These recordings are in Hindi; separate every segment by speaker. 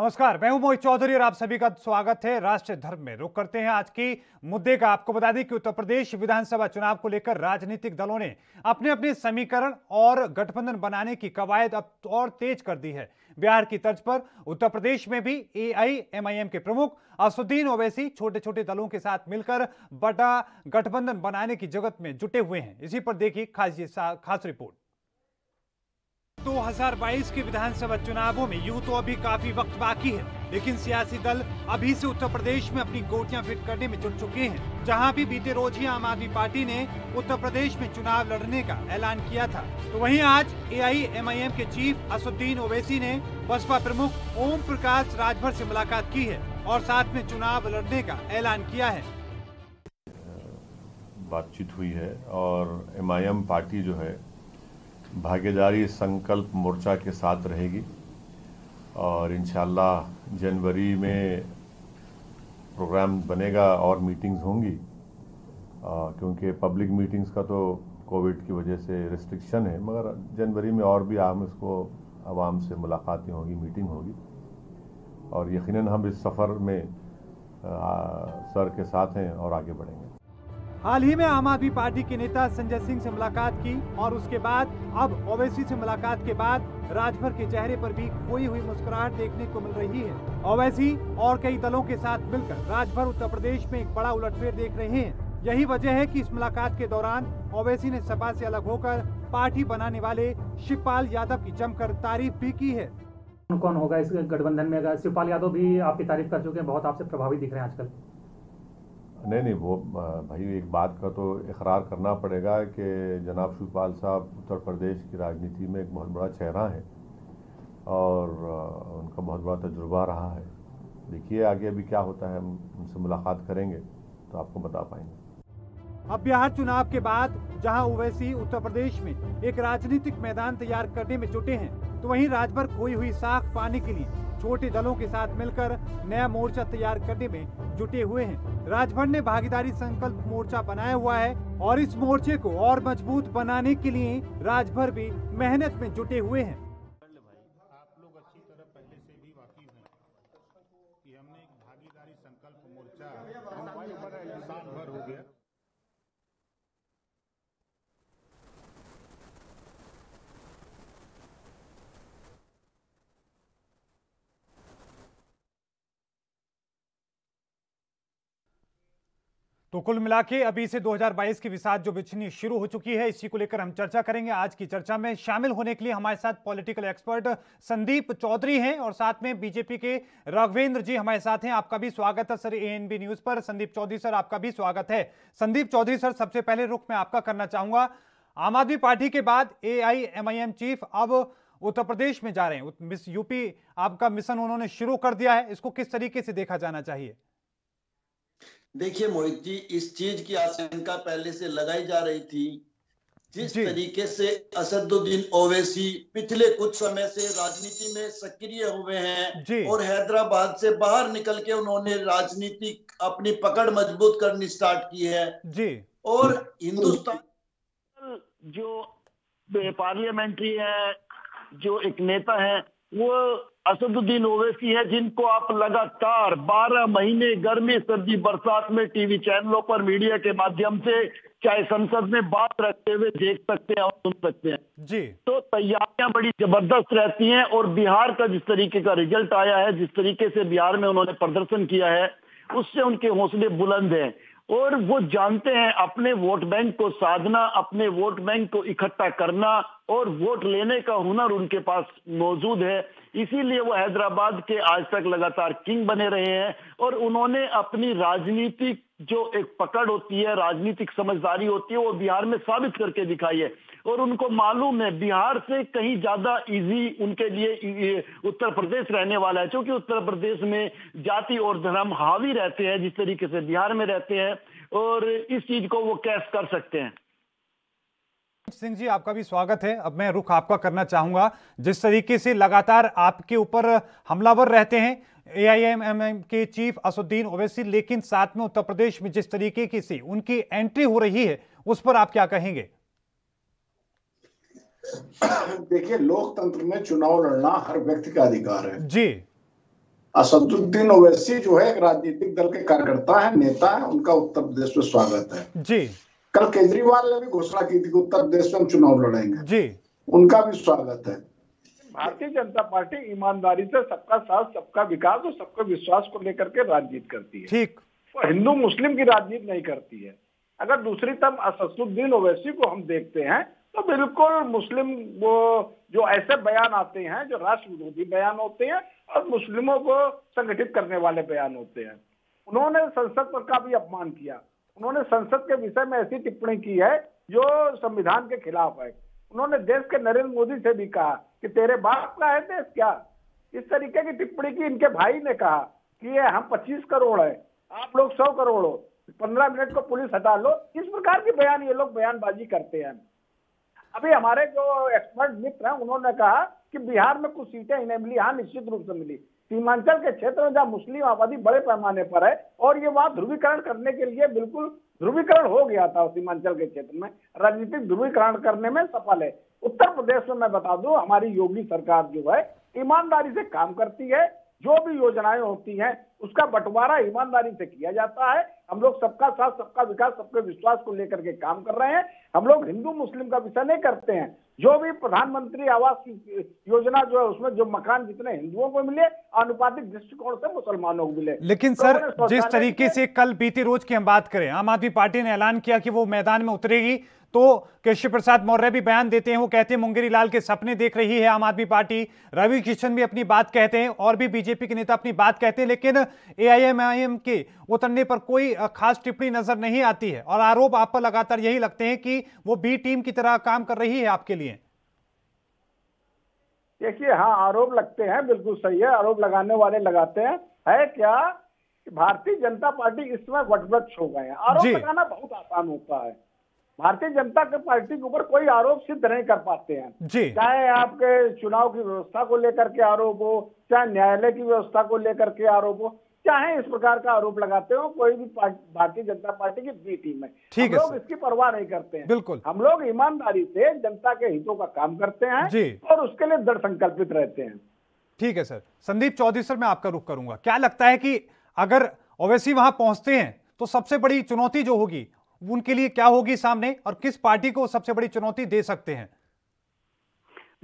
Speaker 1: नमस्कार, मैं हूं मोहित चौधरी और आप सभी का स्वागत है राष्ट्रीय धर्म में। रुक करते हैं आज की मुद्दे का। आपको बता दें कि उत्तर प्रदेश विधानसभा चुनाव को लेकर राजनीतिक दलों ने अपने अपने समीकरण और गठबंधन बनाने की कवायद अब और तेज कर दी है। बिहार की तर्ज पर उत्तर प्रदेश में भी एआईएमआईएम के प्रमुख असदुद्दीन ओवैसी छोटे छोटे दलों के साथ मिलकर बड़ा गठबंधन बनाने की जगत में जुटे हुए हैं। इसी पर देखिए खास रिपोर्ट। 2022 के विधानसभा चुनावों में यूं तो अभी काफी वक्त बाकी है, लेकिन सियासी दल अभी से उत्तर प्रदेश में अपनी गोटियां फिट करने में जुट चुके हैं। जहां भी बीते रोज ही आम आदमी पार्टी ने उत्तर प्रदेश में चुनाव लड़ने का ऐलान किया था, तो वहीं आज एआईएमआईएम के चीफ असदुद्दीन ओवैसी ने बसपा प्रमुख ओम प्रकाश राजभर से मुलाकात की है और साथ में चुनाव लड़ने का ऐलान किया है।
Speaker 2: बातचीत हुई है और एमआईएम पार्टी जो है भागीदारी संकल्प मोर्चा के साथ रहेगी और इंशाल्लाह जनवरी में प्रोग्राम बनेगा और मीटिंग्स होंगी, क्योंकि पब्लिक मीटिंग्स का तो कोविड की वजह से रिस्ट्रिक्शन है, मगर जनवरी में और भी हम इसको आवाम से मुलाकातें होगी, मीटिंग होगी और यकीनन हम इस सफ़र में सर के साथ हैं और आगे बढ़ेंगे।
Speaker 1: हाल ही में आम आदमी पार्टी के नेता संजय सिंह से मुलाकात की और उसके बाद अब ओवैसी से मुलाकात के बाद राजभर के चेहरे पर भी खोई हुई मुस्कुराहट देखने को मिल रही है। ओवैसी और कई दलों के साथ मिलकर राजभर उत्तर प्रदेश में एक बड़ा उलटफेर देख रहे हैं। यही वजह है कि इस मुलाकात के दौरान ओवैसी ने सपा से अलग होकर पार्टी बनाने वाले शिवपाल यादव की जमकर तारीफ भी की है।
Speaker 3: कौन होगा इस गठबंधन में? अगर शिवपाल यादव भी आपकी तारीफ कर चुके हैं, बहुत आपसे प्रभावित दिख रहे हैं आजकल।
Speaker 2: नहीं, वो भाई एक बात का तो इकरार करना पड़ेगा कि जनाब शिवपाल साहब उत्तर प्रदेश की राजनीति में एक बहुत बड़ा चेहरा है और उनका बहुत बड़ा तजुर्बा रहा है। देखिए आगे अभी क्या होता है, हम उनसे मुलाकात करेंगे तो आपको बता पाएंगे।
Speaker 1: अब बिहार चुनाव के बाद जहां ओवैसी उत्तर प्रदेश में एक राजनीतिक मैदान तैयार करने में जुटे हैं, तो वहीं राजभर खोई हुई साख पाने के लिए छोटे दलों के साथ मिलकर नया मोर्चा तैयार करने में जुटे हुए हैं। राजभर ने भागीदारी संकल्प मोर्चा बनाया हुआ है और इस मोर्चे को और मजबूत बनाने के लिए राजभर भी मेहनत में जुटे हुए हैं।
Speaker 4: आप लोग अच्छी तरह पहले से भी वाकिफ हैं कि हमने एक भागीदारी संकल्प मोर्चा साल भर हो गया।
Speaker 1: तो कुल मिला के अभी से 2022 की विसात जो बिछनी शुरू हो चुकी है, इसी को लेकर हम चर्चा करेंगे। आज की चर्चा में शामिल होने के लिए हमारे साथ पॉलिटिकल एक्सपर्ट संदीप चौधरी हैं और साथ में बीजेपी के राघवेंद्र जी हमारे साथ हैं। आपका भी स्वागत है सर एएनबी न्यूज पर। संदीप चौधरी सर, आपका भी स्वागत है। संदीप चौधरी सर, सबसे पहले रुख मैं आपका करना चाहूंगा। आम आदमी पार्टी के बाद एआईएमआईएम चीफ अब उत्तर प्रदेश में जा रहे हैं, यूपी आपका मिशन उन्होंने शुरू कर दिया है, इसको किस तरीके से देखा जाना चाहिए?
Speaker 5: देखिए मोहित जी, इस चीज की आशंका पहले से लगाई जा रही थी। जिस तरीके से असदुद्दीन ओवैसी पिछले कुछ समय से राजनीति में सक्रिय हुए हैं और हैदराबाद से बाहर निकल के उन्होंने राजनीति अपनी पकड़ मजबूत करनी स्टार्ट की है जी। और हिंदुस्तान
Speaker 6: जो पार्लियामेंट्री है, जो एक नेता है, वो असदुद्दीन ओवैसी है, जिनको आप लगातार 12 महीने गर्मी सर्दी बरसात में टीवी चैनलों पर मीडिया के माध्यम से चाहे संसद में बात रखते हुए देख सकते हैं और सुन सकते हैं जी। तो तैयारियां बड़ी जबरदस्त रहती हैं और बिहार का जिस तरीके का रिजल्ट आया है, जिस तरीके से बिहार में उन्होंने प्रदर्शन किया है, उससे उनके हौसले बुलंद हैं और वो जानते हैं अपने वोट बैंक को साधना, अपने वोट बैंक को इकट्ठा करना और वोट लेने का हुनर उनके पास मौजूद है। इसीलिए वो हैदराबाद के आज तक लगातार किंग बने रहे हैं और उन्होंने अपनी राजनीतिक जो एक पकड़ होती है, राजनीतिक समझदारी होती है, वो बिहार में साबित करके दिखाई है और उनको मालूम है बिहार से कहीं ज्यादा इजी उनके लिए उत्तर प्रदेश रहने वाला है, क्योंकि उत्तर प्रदेश में जाति और धर्म हावी रहते हैं जिस तरीके से बिहार में रहते हैं और इस चीज को वो कैश कर सकते हैं।
Speaker 1: सिंह जी, आपका भी स्वागत है। अब मैं रुख आपका करना चाहूंगा। जिस तरीके से लगातार आपके ऊपर हमलावर रहते हैं एआईएमआईएम के चीफ असदुद्दीन ओवैसी, लेकिन साथ में उत्तर प्रदेश में जिस तरीके की से उनकी एंट्री हो रही है, उस पर आप क्या कहेंगे?
Speaker 7: देखिए, लोकतंत्र में चुनाव लड़ना हर व्यक्ति का अधिकार है जी। असदुद्दीन ओवैसी जो है एक राजनीतिक दल के कार्यकर्ता है, नेता है, उनका उत्तर प्रदेश में स्वागत है
Speaker 1: जी।
Speaker 7: कल केजरीवाल ने भी घोषणा की थी कि उत्तर प्रदेश में हम चुनाव लड़ेंगे
Speaker 1: जी,
Speaker 7: उनका भी स्वागत है।
Speaker 8: भारतीय जनता पार्टी ईमानदारी से सबका साथ, सबका विकास और सबके विश्वास को लेकर के राजनीति करती है।
Speaker 1: ठीक।
Speaker 8: तो हिंदू मुस्लिम की राजनीति नहीं करती है। अगर दूसरी तरफ असदुद्दीन ओवैसी को हम देखते हैं तो बिल्कुल मुस्लिम वो जो ऐसे बयान आते हैं जो राष्ट्र विरोधी बयान होते हैं और मुस्लिमों को संगठित करने वाले बयान होते हैं। उन्होंने संसद पर का भी अपमान किया। उन्होंने संसद के विषय में ऐसी टिप्पणी की है जो संविधान के खिलाफ है। उन्होंने देश के नरेंद्र मोदी से भी कहा कि तेरे बाप का है देश क्या। इस तरीके की टिप्पणी की। इनके भाई ने कहा कि ये हम 25 करोड़ है, आप लोग 100 करोड़ हो, 15 मिनट को पुलिस हटा लो। इस प्रकार की बयान ये लोग बयानबाजी करते हैं। अभी हमारे जो एक्सपर्ट मित्र हैं उन्होंने कहा कि बिहार में कुछ सीटें इन्हें मिली। हाँ, निश्चित रूप से मिली। सीमांचल के क्षेत्र में जहाँ मुस्लिम आबादी बड़े पैमाने पर है और ये वहां ध्रुवीकरण करने के लिए बिल्कुल ध्रुवीकरण हो गया था। सीमांचल के क्षेत्र में राजनीतिक ध्रुवीकरण करने में सफल है। उत्तर प्रदेश में मैं बता दूं हमारी योगी सरकार जो है ईमानदारी से काम करती है। जो भी योजनाएं होती हैं उसका बंटवारा ईमानदारी से किया जाता है। हम लोग सबका साथ, सबका विकास, सबके विश्वास को लेकर के काम कर रहे हैं। हम लोग हिंदू मुस्लिम का विषय नहीं करते हैं। जो भी प्रधानमंत्री आवास योजना जो है उसमें जो मकान जितने हिंदुओं को मिले आनुपातिक दृष्टिकोण से मुसलमानों को मिले।
Speaker 1: लेकिन सर जिस तरीके से कल बीते रोज की हम बात करें, आम आदमी पार्टी ने ऐलान किया कि वो मैदान में उतरेगी, तो केशव प्रसाद मौर्य भी बयान देते हैं। वो कहते हैं मुंगेरी लाल के सपने देख रही है आम आदमी पार्टी। रवि किशन भी अपनी बात कहते हैं और भी बीजेपी के नेता अपनी बात कहते हैं, लेकिन एआईएमआईएम के उतरने पर कोई खास टिप्पणी नजर नहीं आती है और आरोप आप पर लगातार यही लगते हैं कि वो बी टीम की तरह काम कर रही है आपके लिए।
Speaker 8: देखिए, हाँ, आरोप लगते हैं, बिल्कुल सही है। आरोप लगाने वाले लगाते हैं। है क्या कि भारतीय जनता पार्टी इस समय वटवृक्ष हो गए हैं। आरोप लगाना बहुत आसान होता है। भारतीय जनता पार्टी के ऊपर कोई आरोप सिद्ध नहीं कर पाते हैं जी। चाहे आपके चुनाव की व्यवस्था को लेकर के आरोप हो, चाहे न्यायालय की व्यवस्था को लेकर के आरोप हो, चाहे इस प्रकार का आरोप लगाते हो कोई भी भारतीय जनता पार्टी की बी टीम है। हम लोग इसकी परवाह नहीं करते हैं। बिल्कुल, हम लोग ईमानदारी से जनता के हितों का काम करते हैं जी। और उसके लिए दृढ़ संकल्पित रहते हैं।
Speaker 1: ठीक है सर। संदीप चौधरी सर, मैं आपका रुख करूंगा। क्या लगता है कि अगर ओवैसी वहां पहुंचते हैं तो सबसे बड़ी चुनौती जो होगी उनके लिए क्या होगी सामने, और किस पार्टी को सबसे बड़ी चुनौती दे सकते हैं?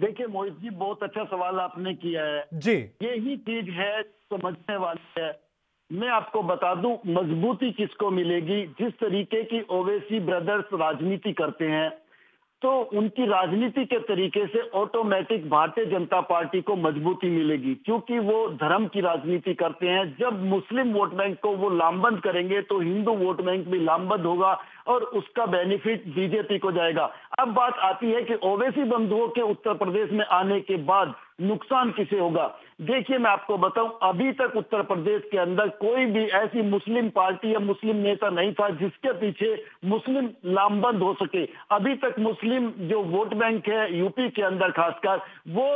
Speaker 6: देखिए मोहित जी, बहुत अच्छा सवाल आपने किया है जी। यही चीज है समझने वाली है। मैं आपको बता दूं मजबूती किसको मिलेगी। जिस तरीके की ओवैसी ब्रदर्स राजनीति करते हैं तो उनकी राजनीति के तरीके से ऑटोमेटिक भारतीय जनता पार्टी को मजबूती मिलेगी, क्योंकि वो धर्म की राजनीति करते हैं। जब मुस्लिम वोट बैंक को वो लामबंद करेंगे तो हिंदू वोट बैंक भी लामबंद होगा और उसका बेनिफिट बीजेपी को जाएगा। अब बात आती है कि ओवैसी बंधुओं के उत्तर प्रदेश में आने के बाद नुकसान किसे होगा। देखिए, मैं आपको बताऊं, अभी तक उत्तर प्रदेश के अंदर कोई भी ऐसी मुस्लिम पार्टी या मुस्लिम नेता नहीं था जिसके पीछे मुस्लिम लामबंद हो सके। अभी तक मुस्लिम जो वोट बैंक है यूपी के अंदर खासकर, वो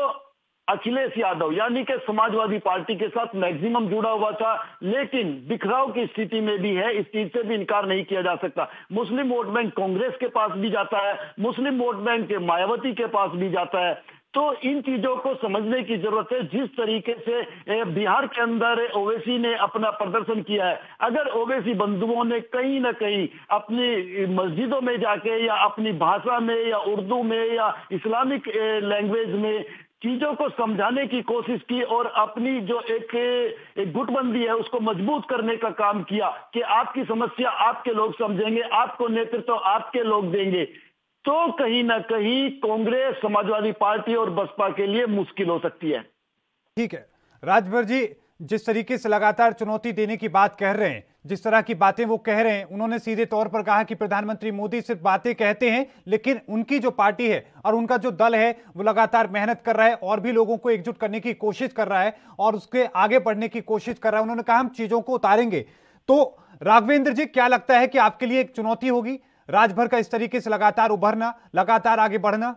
Speaker 6: अखिलेश यादव यानी कि समाजवादी पार्टी के साथ मैक्सिमम जुड़ा हुआ था, लेकिन बिखराव की स्थिति में भी है। इस चीज से भी इनकार नहीं किया जा सकता। मुस्लिम वोट बैंक कांग्रेस के पास भी जाता है, मुस्लिम वोट बैंक मायावती के पास भी जाता है। तो इन चीजों को समझने की जरूरत है। जिस तरीके से बिहार के अंदर ओवैसी ने अपना प्रदर्शन किया है, अगर ओवैसी बंधुओं ने कहीं ना कहीं अपनी मस्जिदों में जाके या अपनी भाषा में या उर्दू में या इस्लामिक लैंग्वेज में चीजों को समझाने की कोशिश की और अपनी जो एक गुटबंदी है उसको मजबूत करने का काम किया कि आपकी समस्या आपके लोग समझेंगे, आपको नेतृत्व आपके लोग देंगे, तो कहीं ना कहीं कांग्रेस, समाजवादी पार्टी और बसपा के लिए मुश्किल हो सकती है।
Speaker 1: ठीक है राजभर जी, जिस तरीके से लगातार चुनौती देने की बात कह रहे हैं, जिस तरह की बातें वो कह रहे हैं, उन्होंने सीधे तौर पर कहा कि प्रधानमंत्री मोदी सिर्फ बातें कहते हैं, लेकिन उनकी जो पार्टी है और उनका जो दल है वो लगातार मेहनत कर रहा है और भी लोगों को एकजुट करने की कोशिश कर रहा है और उसके आगे बढ़ने की कोशिश कर रहा है। उन्होंने कहा हम चीजों को उतारेंगे। तो राघवेंद्र जी, क्या लगता है कि आपके लिए एक चुनौती होगी राजभर का इस तरीके से लगातार उभरना, लगातार आगे बढ़ना?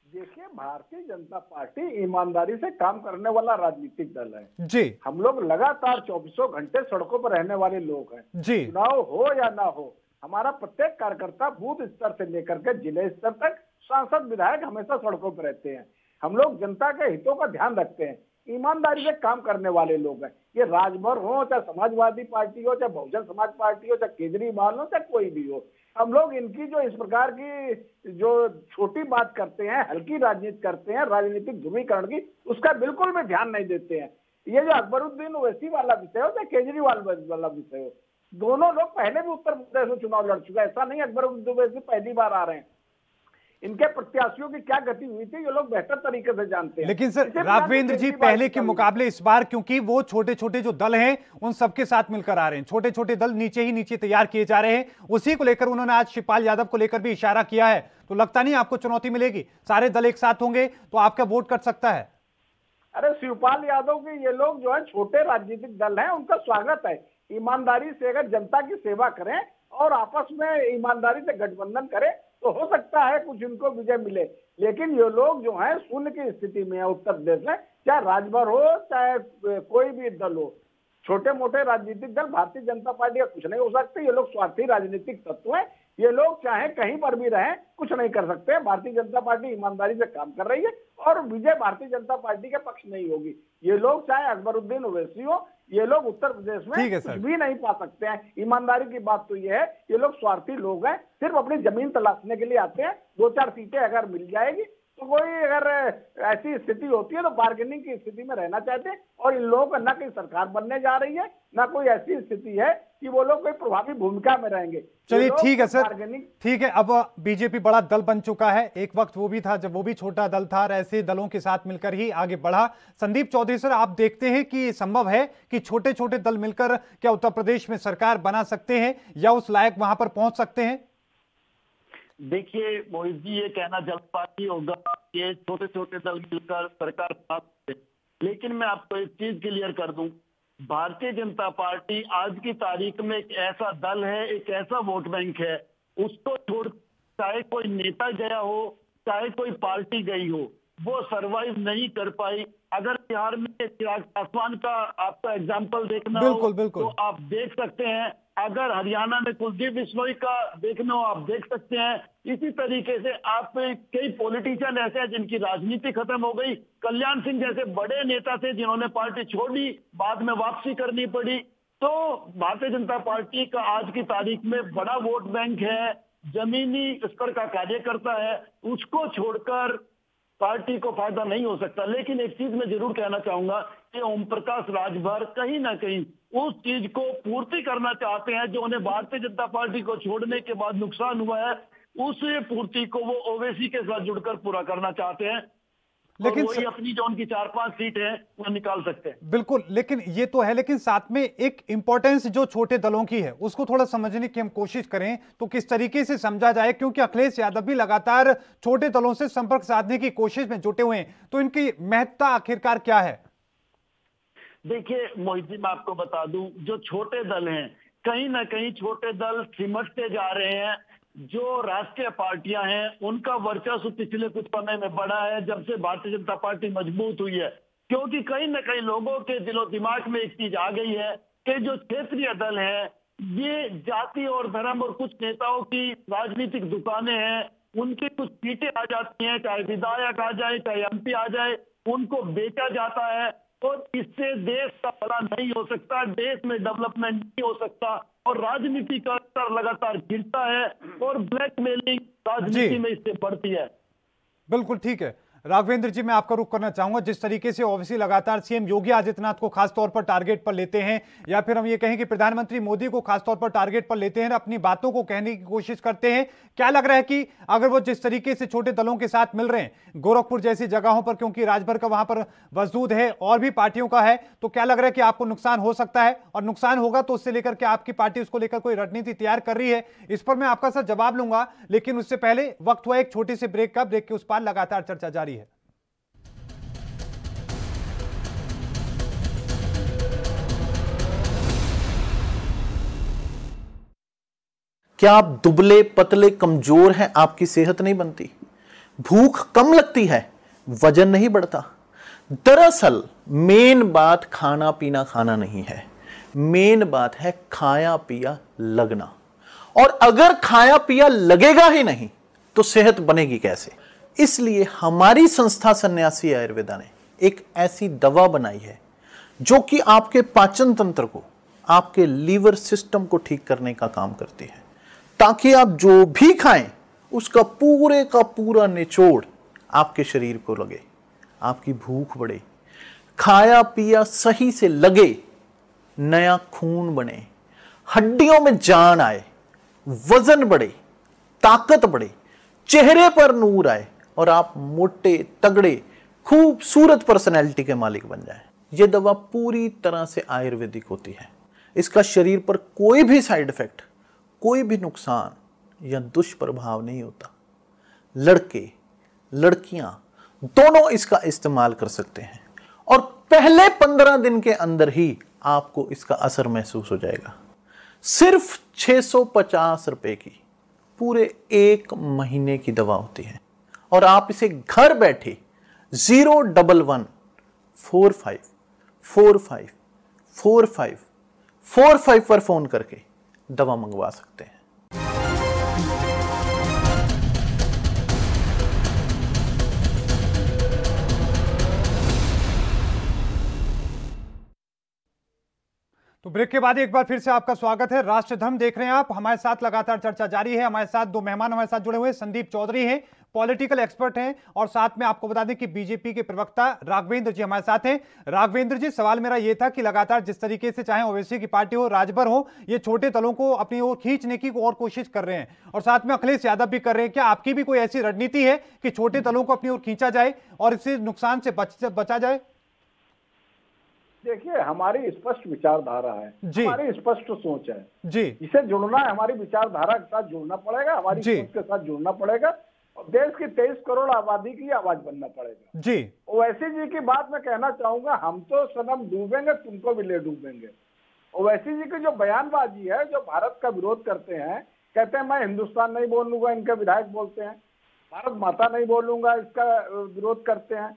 Speaker 8: देखिए, भारतीय जनता पार्टी ईमानदारी से काम करने वाला राजनीतिक दल है जी। हम लोग लगातार 24 घंटे सड़कों पर रहने वाले लोग हैं जी। चुनाव हो या ना हो, हमारा प्रत्येक कार्यकर्ता बूथ स्तर से लेकर के जिले स्तर तक, सांसद विधायक हमेशा सड़कों पर रहते हैं। हम लोग जनता के हितों का ध्यान रखते हैं। ईमानदारी से काम करने वाले लोग हैं। ये राजभर हो, चाहे समाजवादी पार्टी हो, चाहे बहुजन समाज पार्टी हो, चाहे केजरीवाल हो, चाहे कोई भी हो, हम लोग इनकी जो इस प्रकार की जो छोटी बात करते हैं, हल्की राजनीति करते हैं, राजनीतिक ध्रुवीकरण की, उसका बिल्कुल भी ध्यान नहीं देते हैं। ये जो अकबरुद्दीन ओवैसी वाला विषय हो, चाहे केजरीवाल वाला विषय हो, दोनों लोग पहले भी उत्तर प्रदेश में चुनाव लड़ चुके हैं। ऐसा नहीं अकबरुद्दीन ओवैसी पहली बार आ रहे हैं। इनके प्रत्याशियों की क्या गति हुई थी ये लोग बेहतर तरीके से जानते हैं।
Speaker 1: लेकिन सर राघवेंद्र जी, पहले के मुकाबले इस बार क्योंकि वो छोटे छोटे जो दल हैं उन सबके साथ मिलकर आ रहे हैं, छोटे छोटे दल नीचे ही नीचे तैयार किए जा रहे हैं, उसी को लेकर उन्होंने आज शिवपाल यादव को लेकर भी इशारा किया है। तो लगता नहीं आपको चुनौती मिलेगी? सारे दल एक साथ होंगे तो आपका वोट कट सकता है।
Speaker 8: अरे शिवपाल यादव के ये लोग जो है छोटे राजनीतिक दल हैं, उनका स्वागत है। ईमानदारी से अगर जनता की सेवा करें और आपस में ईमानदारी से गठबंधन करें तो हो सकता है कुछ इनको विजय मिले। लेकिन ये लोग जो है शून्य की स्थिति में है उत्तर प्रदेश में, चाहे राजभर हो चाहे कोई भी दल हो। छोटे मोटे राजनीतिक दल भारतीय जनता पार्टी का कुछ नहीं हो सकते। ये लोग स्वार्थी राजनीतिक तत्व हैं। ये लोग चाहे कहीं पर भी रहें कुछ नहीं कर सकते। भारतीय जनता पार्टी ईमानदारी से काम कर रही है और विजय भारतीय जनता पार्टी के पक्ष नहीं होगी। ये लोग चाहे अकबरुद्दीन ओवैसी हो, ये लोग उत्तर प्रदेश में कुछ भी नहीं पा सकते हैं। ईमानदारी की बात तो ये है, ये लोग स्वार्थी लोग हैं, सिर्फ अपनी जमीन तलाशने के लिए आते हैं। 2-4 सीटें अगर मिल जाएगी तो कोई अगर ऐसी स्थिति होती है तो बार्गेनिंग की स्थिति में रहना चाहते हैं। और इन लोगों का ना कोई सरकार बनने जा रही है, ना कोई ऐसी स्थिति है कि वो लोग कोई प्रभावी भूमिका में रहेंगे।
Speaker 1: चलिए ठीक है सर, ठीक है। अब बीजेपी बड़ा दल बन चुका है, एक वक्त वो भी था जब वो भी छोटा दल था, और ऐसे दलों के साथ मिलकर ही आगे बढ़ा। संदीप चौधरी सर, आप देखते हैं कि संभव है कि छोटे छोटे दल मिलकर क्या उत्तर प्रदेश में सरकार बना सकते हैं या उस लायक वहां पर पहुंच सकते हैं?
Speaker 6: देखिए मोहित जी, ये कहना जल्दबाजी होगा कि छोटे छोटे दल मिलकर सरकार बना सकते हैं, लेकिन मैं आपको एक चीज क्लियर कर दूं, भारतीय जनता पार्टी आज की तारीख में एक ऐसा दल है, एक ऐसा वोट बैंक है, उसको छोड़ चाहे कोई नेता गया हो चाहे कोई पार्टी गई हो, वो सरवाइव नहीं कर पाई। अगर बिहार में चिराग पासवान का आपका एग्जाम्पल देखना हो तो आप देख सकते हैं, अगर हरियाणा में कुलदीप बिश्नोई का देखना हो आप देख सकते हैं। इसी तरीके से आप कई पॉलिटिशियन ऐसे हैं जिनकी राजनीति खत्म हो गई। कल्याण सिंह जैसे बड़े नेता थे जिन्होंने पार्टी छोड़ी, बाद में वापसी करनी पड़ी। तो भारतीय जनता पार्टी का आज की तारीख में बड़ा वोट बैंक है, जमीनी स्तर का कार्यकर्ता है, उसको छोड़कर पार्टी को फायदा नहीं हो सकता। लेकिन एक चीज मैं जरूर कहना चाहूंगा कि ओम प्रकाश राजभर कहीं ना कहीं उस चीज को पूर्ति करना चाहते हैं जो उन्हें भारतीय जनता पार्टी को छोड़ने के बाद नुकसान हुआ है, उस पूर्ति को वो ओवैसी के साथ जुड़कर पूरा करना चाहते हैं। लेकिन वही अपनी जो उनकी 4-5 सीट है वो निकाल सकते हैं।
Speaker 1: बिल्कुल, लेकिन ये तो है, लेकिन साथ में एक इंपॉर्टेंस जो छोटे दलों की है उसको थोड़ा समझने की हम कोशिश करें तो किस तरीके से समझा जाए, क्योंकि अखिलेश यादव भी लगातार छोटे दलों से संपर्क साधने की कोशिश में जुटे हुए हैं, तो इनकी महत्ता आखिरकार क्या है?
Speaker 6: देखिए मोहित जी, मैं आपको बता दूं, जो छोटे दल हैं कहीं ना कहीं छोटे दल सिमटते जा रहे हैं। जो राष्ट्रीय पार्टियां हैं उनका वर्चस्व पिछले कुछ समय में बढ़ा है जब से भारतीय जनता पार्टी मजबूत हुई है, क्योंकि कहीं ना कहीं लोगों के दिलो दिमाग में एक चीज आ गई है कि जो क्षेत्रीय दल हैं ये जाति और धर्म और कुछ नेताओं की राजनीतिक दुकानें हैं, उनकी कुछ सीटें आ जाती हैं, चाहे विधायक आ जाए चाहे एमपी आ जाए, उनको बेचा जाता है और इससे देश का भला नहीं हो सकता, देश में डेवलपमेंट नहीं हो सकता और राजनीति का स्तर लगातार गिरता है और ब्लैकमेलिंग राजनीति में इससे बढ़ती है।
Speaker 1: बिल्कुल ठीक है राघवेंद्र जी, मैं आपका रुख करना चाहूंगा। जिस तरीके से ओवैसी लगातार सीएम योगी आदित्यनाथ को खासतौर पर टारगेट पर लेते हैं, या फिर हम ये कहें कि प्रधानमंत्री मोदी को खासतौर पर टारगेट पर लेते हैं, अपनी बातों को कहने की कोशिश करते हैं, क्या लग रहा है कि अगर वो जिस तरीके से छोटे दलों के साथ मिल रहे हैं गोरखपुर जैसी जगहों पर, क्योंकि राजभर का वहां पर वजूद है और भी पार्टियों का है, तो क्या लग रहा है कि आपको नुकसान हो सकता है? और नुकसान होगा तो उससे लेकर के आपकी पार्टी उसको लेकर कोई रणनीति तैयार कर रही है? इस पर मैं आपका सर जवाब लूंगा, लेकिन उससे पहले वक्त हुआ एक छोटे से ब्रेक का। ब्रेक के उस पार लगातार चर्चा जारी है।
Speaker 9: क्या आप दुबले पतले कमजोर हैं? आपकी सेहत नहीं बनती, भूख कम लगती है, वजन नहीं बढ़ता? दरअसल मेन बात खाना पीना खाना नहीं है, मेन बात है खाया पिया लगना। और अगर खाया पिया लगेगा ही नहीं तो सेहत बनेगी कैसे? इसलिए हमारी संस्था सन्यासी आयुर्वेदा ने एक ऐसी दवा बनाई है जो कि आपके पाचन तंत्र को, आपके लीवर सिस्टम को ठीक करने का काम करती है, ताकि आप जो भी खाएं उसका पूरे का पूरा निचोड़ आपके शरीर को लगे, आपकी भूख बढ़े, खाया पिया सही से लगे, नया खून बने, हड्डियों में जान आए, वजन बढ़े, ताकत बढ़े, चेहरे पर नूर आए और आप मोटे तगड़े खूबसूरत पर्सनैलिटी के मालिक बन जाएं। यह दवा पूरी तरह से आयुर्वेदिक होती है। इसका शरीर पर कोई भी साइड इफेक्ट, कोई भी नुकसान या दुष्प्रभाव नहीं होता। लड़के लड़कियां दोनों इसका इस्तेमाल कर सकते हैं और पहले 15 दिन के अंदर ही आपको इसका असर महसूस हो जाएगा। सिर्फ 650 रुपए की पूरे 1 महीने की दवा होती है और आप इसे घर बैठे 01145454545 पर फोन करके दवा मंगवा सकते हैं।
Speaker 1: तो ब्रेक के बाद एक बार फिर से आपका स्वागत है। राष्ट्रधर्म देख रहे हैं आप, हमारे साथ लगातार चर्चा जारी है। हमारे साथ 2 मेहमान हमारे साथ जुड़े हुए हैं। संदीप चौधरी हैं, पॉलिटिकल एक्सपर्ट हैं, और साथ में आपको बता दें कि बीजेपी के प्रवक्ता राघवेंद्र जी हमारे साथ हैं। राघवेंद्र जी, सवाल मेरा यह था कि लगातार जिस तरीके से चाहे ओवैसी की पार्टी हो, राजभर हो, ये छोटे दलों को अपनी ओर खींचने की और कोशिश कर रहे हैं, और साथ में अखिलेश यादव भी कर रहे हैं। क्या आपकी भी कोई ऐसी रणनीति है कि छोटे दलों को अपनी ओर खींचा जाए और इससे नुकसान से बचा जाए?
Speaker 8: देखिए, हमारी स्पष्ट विचारधारा है, हमारी स्पष्ट सोच है
Speaker 1: जी।
Speaker 8: इसे जुड़ना है, हमारी विचारधारा के साथ जुड़ना पड़ेगा, हमारी सोच के साथ जुड़ना पड़ेगा और देश की 23 करोड़ आबादी की आवाज बनना पड़ेगा
Speaker 1: जी।
Speaker 8: ओवैसी जी की बात मैं कहना चाहूंगा, हम तो सनम डूबेंगे, तुमको भी ले डूबेंगे। ओवैसी जी की जो बयानबाजी है, जो भारत का विरोध करते हैं, कहते हैं मैं हिंदुस्तान नहीं बोलूंगा, इनके विधायक बोलते हैं भारत माता नहीं बोलूंगा, इसका विरोध करते हैं।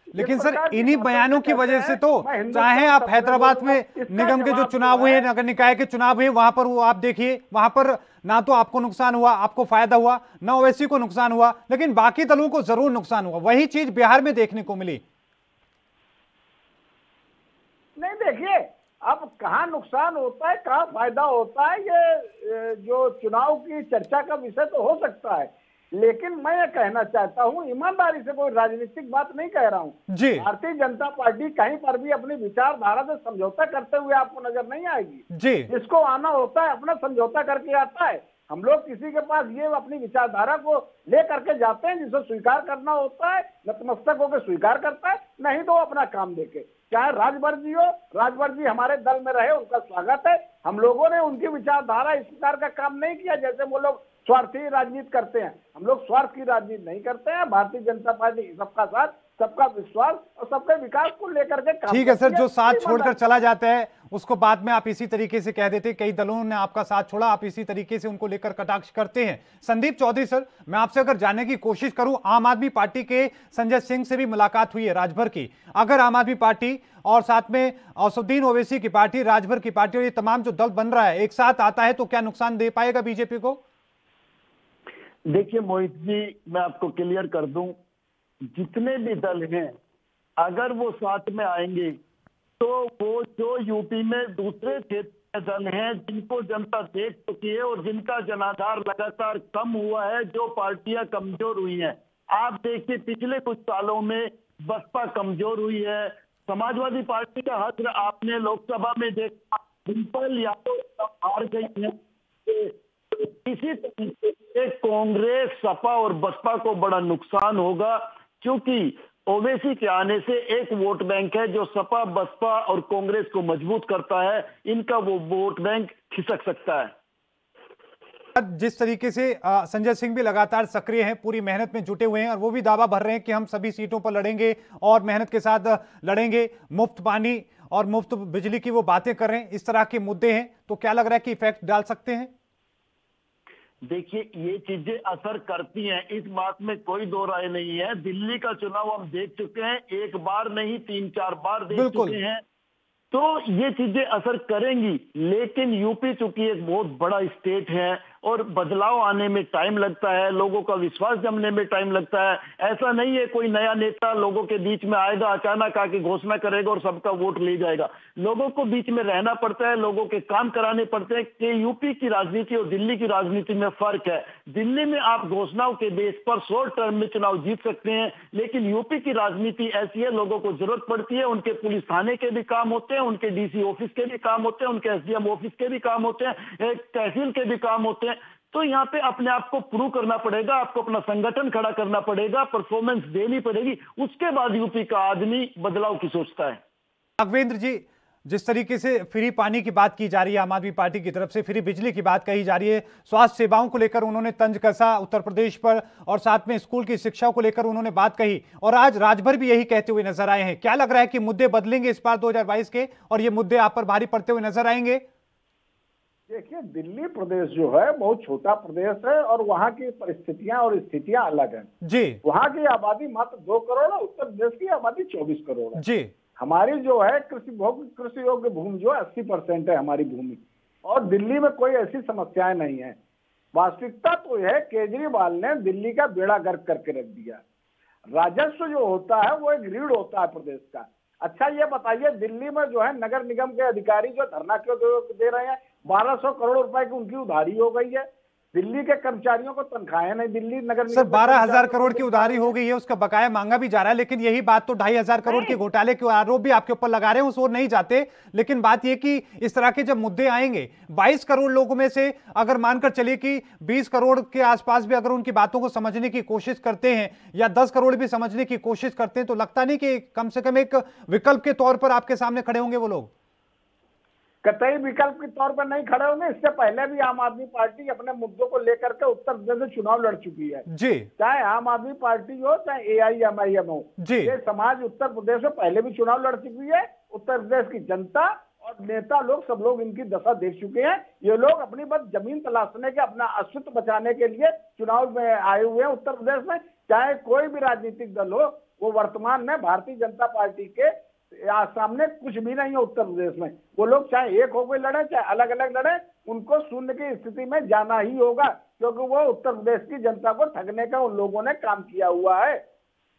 Speaker 1: लेकिन सर, इन्हीं बयानों की वजह से तो चाहे आप हैदराबाद में निगम के जो चुनाव हुए, नगर निकाय के चुनाव हुए, वहां पर वो आप देखिए, वहां पर ना तो आपको नुकसान हुआ, आपको फायदा हुआ, ना ओवैसी को नुकसान हुआ, लेकिन बाकी दलों को जरूर नुकसान हुआ। वही चीज बिहार में देखने को मिली।
Speaker 8: नहीं, देखिए, अब कहाँ नुकसान होता है, कहाँ फायदा होता है, ये जो चुनाव की चर्चा का विषय तो हो सकता है, लेकिन मैं ये कहना चाहता हूं, ईमानदारी से, कोई राजनीतिक बात नहीं कह रहा हूं जी। भारतीय जनता पार्टी कहीं पर भी अपनी विचारधारा से समझौता करते हुए आपको नजर नहीं आएगी जी। जिसको आना होता है अपना समझौता करके आता है। हम लोग किसी के पास ये अपनी विचारधारा को ले करके जाते हैं, जिसे स्वीकार करना होता है नतमस्तक होकर स्वीकार करता है, नहीं तो अपना काम देखे। चाहे राजभर जी हो, राजभर जी हमारे दल में रहे, उनका स्वागत है। हम लोगों ने उनकी विचारधारा इस प्रकार का काम नहीं किया जैसे वो लोग स्वार्थी राजनीति करते हैं। हम लोग स्वार्थ की राजनीति नहीं करते हैं। भारतीय जनता पार्टी सबका साथ, सबका विश्वास और सबके विकास को लेकर के काम।
Speaker 1: ठीक है सर, जो साथ छोड़कर चला जाता है उसको बाद में आप इसी तरीके से कह देते, कई दलों ने आपका साथ छोड़ा, आप इसी तरीके से उनको लेकर कटाक्ष करते हैं। संदीप चौधरी सर, मैं आपसे अगर जानने की कोशिश करूं, आम आदमी पार्टी के संजय सिंह से भी मुलाकात हुई है राजभर की। अगर आम आदमी पार्टी और साथ में असदुद्दीन ओवैसी की पार्टी, राजभर की पार्टी और ये तमाम जो दल बन रहा है एक साथ आता है, तो क्या नुकसान दे पाएगा बीजेपी को?
Speaker 6: देखिए मोहित जी, मैं आपको क्लियर कर दूं, जितने भी दल हैं अगर वो साथ में आएंगे तो वो जो यूपी में दूसरे क्षेत्र के दल हैं जिनको जनता देख चुकी है और जिनका जनाधार लगातार कम हुआ है, जो पार्टियां कमजोर हुई हैं, आप देखिए पिछले कुछ सालों में बसपा कमजोर हुई है, समाजवादी पार्टी का हश्र आपने लोकसभा में देखा, डिम्पल यादव हार गई है। इसी तरीके से कांग्रेस, सपा और बसपा को बड़ा नुकसान होगा, क्योंकि ओवैसी के आने से एक वोट बैंक है जो सपा, बसपा और कांग्रेस को मजबूत करता है, इनका वो वोट बैंक खिसक सकता है।
Speaker 1: जिस तरीके से संजय सिंह भी लगातार सक्रिय हैं, पूरी मेहनत में जुटे हुए हैं, और वो भी दावा भर रहे हैं कि हम सभी सीटों पर लड़ेंगे और मेहनत के साथ लड़ेंगे, मुफ्त पानी और मुफ्त बिजली की वो बातें कर रहे हैं, इस तरह के मुद्दे हैं, तो क्या लग रहा है कि इफेक्ट डाल सकते हैं?
Speaker 6: देखिए, ये चीजें असर करती हैं, इस बात में कोई दो राय नहीं है। दिल्ली का चुनाव हम देख चुके हैं, एक बार नहीं 3-4 बार देख चुके हैं, तो ये चीजें असर करेंगी। लेकिन यूपी चूंकि एक बहुत बड़ा स्टेट है, और बदलाव आने में टाइम लगता है, लोगों का विश्वास जमने में टाइम लगता है। ऐसा नहीं है कोई नया नेता लोगों के बीच में आएगा, अचानक आके घोषणा करेगा और सबका वोट ले जाएगा। लोगों को बीच में रहना पड़ता है, लोगों के काम कराने पड़ते हैं। कि यूपी की राजनीति और दिल्ली की राजनीति में फर्क है। दिल्ली में आप घोषणाओं के बेस पर शॉर्ट टर्म में चुनाव जीत सकते हैं, लेकिन यूपी की राजनीति ऐसी है, लोगों को जरूरत पड़ती है, उनके पुलिस थाने के भी काम होते हैं, उनके डीसी ऑफिस के भी काम होते हैं, उनके एसडीएम ऑफिस के भी काम होते हैं, तहसील के भी काम होते हैं। तो यहाँ पे अपने आप को प्रूव करना पड़ेगा, आपको अपना संगठन खड़ा करना पड़ेगा, परफॉर्मेंस देनी पड़ेगी, उसके बाद यूपी का आदमी बदलाव की सोचता है।
Speaker 1: राघवेंद्र जी, जिस तरीके से फ्री पानी की बात की जा रही है आम आदमी पार्टी की तरफ से, फ्री बिजली की बात कही जा रही है, स्वास्थ्य सेवाओं को लेकर उन्होंने तंज कसा उत्तर प्रदेश पर, और साथ में स्कूल की शिक्षा को लेकर उन्होंने बात कही, और आज राजभर भी यही कहते हुए नजर आए हैं। क्या लग रहा है कि मुद्दे बदलेंगे इस बार 2022 के, और ये मुद्दे आप पर भारी पड़ते हुए नजर आएंगे?
Speaker 8: देखिए, दिल्ली प्रदेश जो है बहुत छोटा प्रदेश है और वहाँ की परिस्थितियां और स्थितियां अलग हैं
Speaker 1: जी।
Speaker 8: वहाँ की आबादी मात्र 2 करोड़ है, उत्तर प्रदेश की आबादी 24 करोड़ है
Speaker 1: जी।
Speaker 8: हमारी जो है कृषि योग्य भूमि जो है 80% है हमारी भूमि, और दिल्ली में कोई ऐसी समस्याएं नहीं है। वास्तविकता तो यह है, केजरीवाल ने दिल्ली का बेड़ा गर्क करके रख दिया। राजस्व जो होता है वो एक रीढ़ होता है प्रदेश का। अच्छा ये बताइए, दिल्ली में जो है नगर निगम के अधिकारी जो धरना क्यों दे रहे हैं? 1200 करोड़ रुपए की उनकी उधारी हो गई है। दिल्ली के कर्मचारियों को तनख्वाहें नहीं, दिल्ली नगर निगम
Speaker 1: सर 12,000 करोड़ की उधारी हो गई है, उसका बकाया मांगा भी जा रहा है, लेकिन यही बात तो 2,500 करोड़ के घोटाले के आरोप भी आपके ऊपर लगा रहे हैं, उस ओर नहीं जाते। लेकिन बात यह कि इस तरह के जब मुद्दे आएंगे, 22 करोड़ लोगों में से अगर मानकर चलिए कि 20 करोड़ के आसपास भी अगर उनकी बातों को समझने की कोशिश करते हैं, या 10 करोड़ भी समझने की कोशिश करते हैं, तो लगता नहीं कि कम से कम एक विकल्प के तौर पर आपके सामने खड़े होंगे वो लोग?
Speaker 8: कतई विकल्प के तौर पर नहीं खड़े होंगे। इससे पहले भी आम आदमी पार्टी अपने मुद्दों को लेकर के उत्तर प्रदेश में चुनाव लड़ चुकी है
Speaker 1: जी।
Speaker 8: चाहे आम आदमी पार्टी हो चाहे AIMIM हो
Speaker 1: जी।
Speaker 8: ये समाज उत्तर प्रदेश में पहले भी चुनाव लड़ चुकी है। उत्तर प्रदेश की जनता और नेता लोग सब लोग इनकी दशा देख चुके हैं। ये लोग अपनी बस जमीन तलाशने के, अपना अस्तित्व बचाने के लिए चुनाव में आए हुए हैं उत्तर प्रदेश में। चाहे कोई भी राजनीतिक दल हो, वो वर्तमान में भारतीय जनता पार्टी के सामने कुछ भी नहीं है उत्तर प्रदेश में। वो लोग चाहे एक होकर लड़े चाहे अलग अलग लड़े, उनको शून्य की स्थिति में जाना ही होगा, क्योंकि वो उत्तर प्रदेश की जनता को ठगने का उन लोगों ने काम किया हुआ है।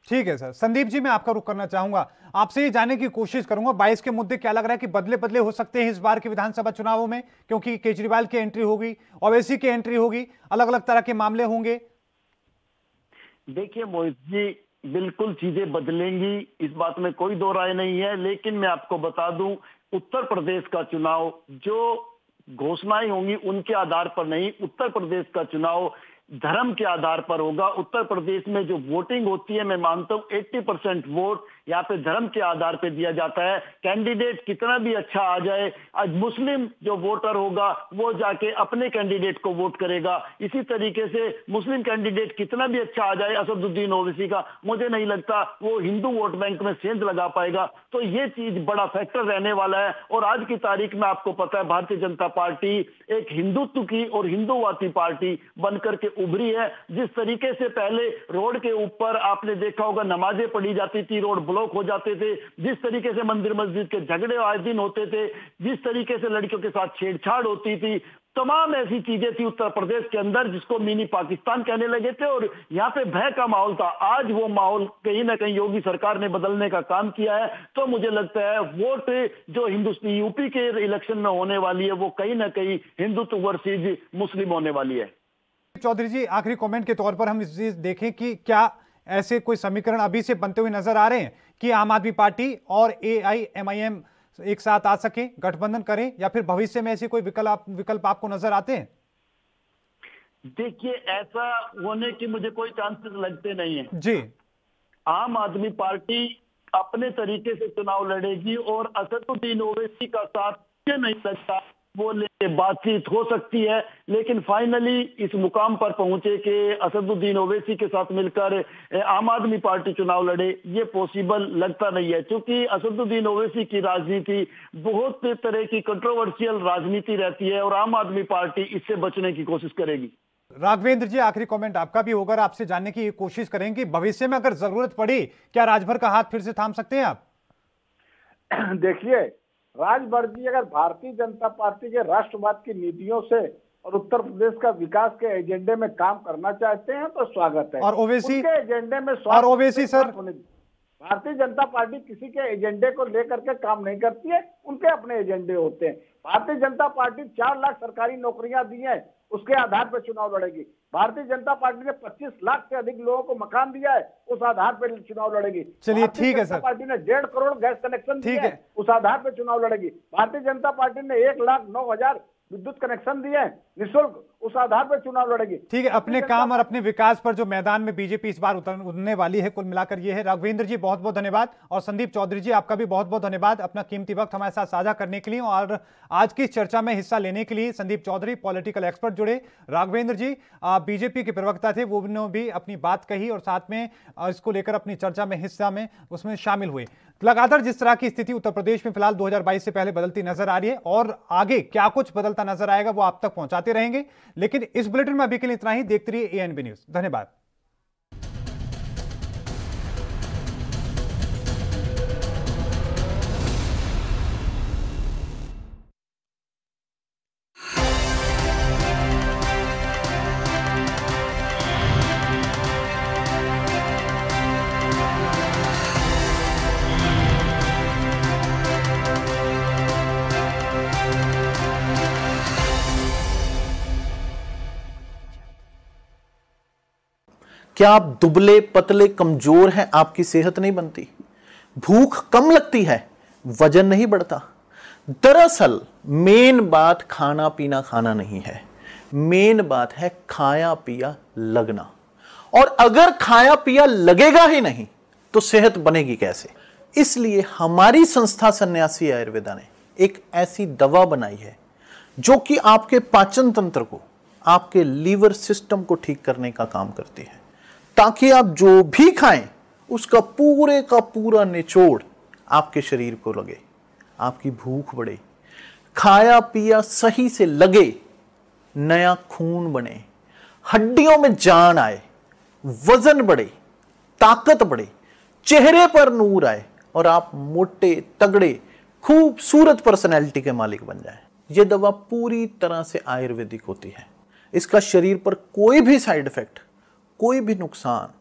Speaker 1: ठीक है सर। संदीप जी, मैं आपका रुख करना चाहूंगा, आपसे ये जानने की कोशिश करूंगा 22 के मुद्दे क्या लग रहा है कि बदले बदले हो सकते हैं इस बार के विधानसभा चुनावों में, क्योंकि केजरीवाल की एंट्री होगी, ओवैसी की एंट्री होगी, अलग अलग तरह के मामले होंगे।
Speaker 6: देखिए मोहित जी, बिल्कुल चीजें बदलेंगी, इस बात में कोई दो राय नहीं है। लेकिन मैं आपको बता दूं, उत्तर प्रदेश का चुनाव जो घोषणाएं होंगी उनके आधार पर नहीं, उत्तर प्रदेश का चुनाव धर्म के आधार पर होगा। उत्तर प्रदेश में जो वोटिंग होती है, मैं मानता हूं 80% वोट यहाँ पे धर्म के आधार पे दिया जाता है। कैंडिडेट कितना भी अच्छा आ जाए, आज मुस्लिम जो वोटर होगा वो जाके अपने कैंडिडेट को वोट करेगा। इसी तरीके से मुस्लिम कैंडिडेट कितना भी अच्छा आ जाए, असदुद्दीन ओवैसी का, मुझे नहीं लगता वो हिंदू वोट बैंक में सेंध लगा पाएगा। तो ये चीज बड़ा फैक्टर रहने वाला है। और आज की तारीख में आपको पता है, भारतीय जनता पार्टी एक हिंदुत्व की और हिंदूवादी पार्टी बनकर के उभरी है। जिस तरीके से पहले रोड के ऊपर आपने देखा होगा नमाजें पढ़ी जाती थी, रोड ब्लॉक हो जाते थे, जिस तरीके से मंदिर मस्जिद के झगड़े आए दिन होते थे, जिस तरीके से लड़कियों के साथ छेड़छाड़ होती थी, तमाम ऐसी चीजें थी उत्तर प्रदेश के अंदर जिसको मिनी पाकिस्तान कहने लगे थे, और यहाँ पे भय का माहौल था। आज वो माहौल कहीं ना कहीं योगी सरकार ने बदलने का काम किया है। तो मुझे लगता है वोट जो हिंदुस्तान यूपी के इलेक्शन में होने वाली है, वो कहीं ना कहीं हिंदुत्व वर्सेज मुस्लिम होने वाली है।
Speaker 1: चौधरी जी, आखिरी कमेंट के तौर पर हम इस चीज देखें कि क्या ऐसे कोई समीकरण अभी से बनते हुए नजर आ रहे हैं कि आम आदमी पार्टी और AIMIM एक साथ आ सके, गठबंधन करें, या फिर भविष्य में ऐसे कोई विकल्प आपको नजर आते हैं?
Speaker 6: देखिए, ऐसा होने की मुझे कोई चांसेस लगते नहीं है
Speaker 1: जी।
Speaker 6: आम आदमी पार्टी अपने तरीके से चुनाव लड़ेगी और असदुद्दीन ओवैसी का साथ नहीं सकता, वो लेके बातचीत हो सकती है, लेकिन फाइनली इस मुकाम पर पहुंचे कि असदुद्दीन ओवैसी के साथ मिलकर आम आदमी पार्टी चुनाव लड़े, ये पॉसिबल लगता नहीं है। क्योंकि असदुद्दीन ओवैसी की राजनीति बहुत तरह की कंट्रोवर्शियल राजनीति रहती है और आम आदमी पार्टी इससे बचने की कोशिश करेगी।
Speaker 1: राघवेंद्र जी, आखिरी कमेंट आपका भी होगा, आपसे जानने की कोशिश करेंगे भविष्य में अगर जरूरत पड़ी क्या राजभर का हाथ फिर से थाम सकते हैं आप?
Speaker 8: देखिए, राजभर जी अगर भारतीय जनता पार्टी के राष्ट्रवाद की नीतियों से और उत्तर प्रदेश का विकास के एजेंडे में काम करना चाहते हैं तो स्वागत है।
Speaker 1: और ओवैसी
Speaker 8: उनके एजेंडे में
Speaker 1: और ओवैसी सर,
Speaker 8: भारतीय जनता पार्टी किसी के एजेंडे को लेकर के काम नहीं करती है, उनके अपने एजेंडे होते हैं। भारतीय जनता पार्टी 4 लाख सरकारी नौकरियां दी है, उसके आधार पर चुनाव लड़ेगी। भारतीय जनता पार्टी ने 25 लाख से अधिक लोगों को मकान दिया है, उस आधार पर चुनाव लड़ेगी।
Speaker 1: चलिए ठीक है सर।
Speaker 8: पार्टी ने 1.5 करोड़ गैस कनेक्शन दिए हैं, उस आधार पर चुनाव लड़ेगी। भारतीय जनता पार्टी ने 1,09,000 विद्युत कनेक्शन दिए हैं निःशुल्क, उस आधार पर चुनाव लड़ेगी।
Speaker 1: ठीक है, अपने काम और अपने विकास पर जो मैदान में बीजेपी इस बार उतरने वाली है, कुल मिलाकर ये है। राघवेंद्र जी बहुत बहुत धन्यवाद, और संदीप चौधरी जी आपका भी बहुत बहुत धन्यवाद अपना कीमती वक्त हमारे साथ साझा करने के लिए और आज की चर्चा में हिस्सा लेने के लिए। संदीप चौधरी पॉलिटिकल एक्सपर्ट जुड़े, राघवेंद्र जी बीजेपी के प्रवक्ता थे, वो भी अपनी बात कही और साथ में इसको लेकर अपनी चर्चा में हिस्सा में उसमें शामिल हुए। लगातार जिस तरह की स्थिति उत्तर प्रदेश में फिलहाल 2022 से पहले बदलती नजर आ रही है और आगे क्या कुछ बदलता नजर आएगा वो आप तक पहुंचाते रहेंगे, लेकिन इस बुलेटिन में अभी के लिए इतना ही। देखते रहिए एएनबी न्यूज़। धन्यवाद।
Speaker 9: क्या आप दुबले पतले कमजोर हैं, आपकी सेहत नहीं बनती, भूख कम लगती है, वजन नहीं बढ़ता? दरअसल मेन बात खाना पीना खाना नहीं है, मेन बात है खाया पिया लगना। और अगर खाया पिया लगेगा ही नहीं तो सेहत बनेगी कैसे? इसलिए हमारी संस्था सन्यासी आयुर्वेदा ने एक ऐसी दवा बनाई है जो कि आपके पाचन तंत्र को, आपके लीवर सिस्टम को ठीक करने का काम करती है, ताकि आप जो भी खाएं उसका पूरे का पूरा निचोड़ आपके शरीर को लगे, आपकी भूख बढ़े, खाया पिया सही से लगे, नया खून बने, हड्डियों में जान आए, वजन बढ़े, ताकत बढ़े, चेहरे पर नूर आए और आप मोटे तगड़े खूबसूरत पर्सनैलिटी के मालिक बन जाएं। यह दवा पूरी तरह से आयुर्वेदिक होती है। इसका शरीर पर कोई भी साइड इफेक्ट, कोई भी नुकसान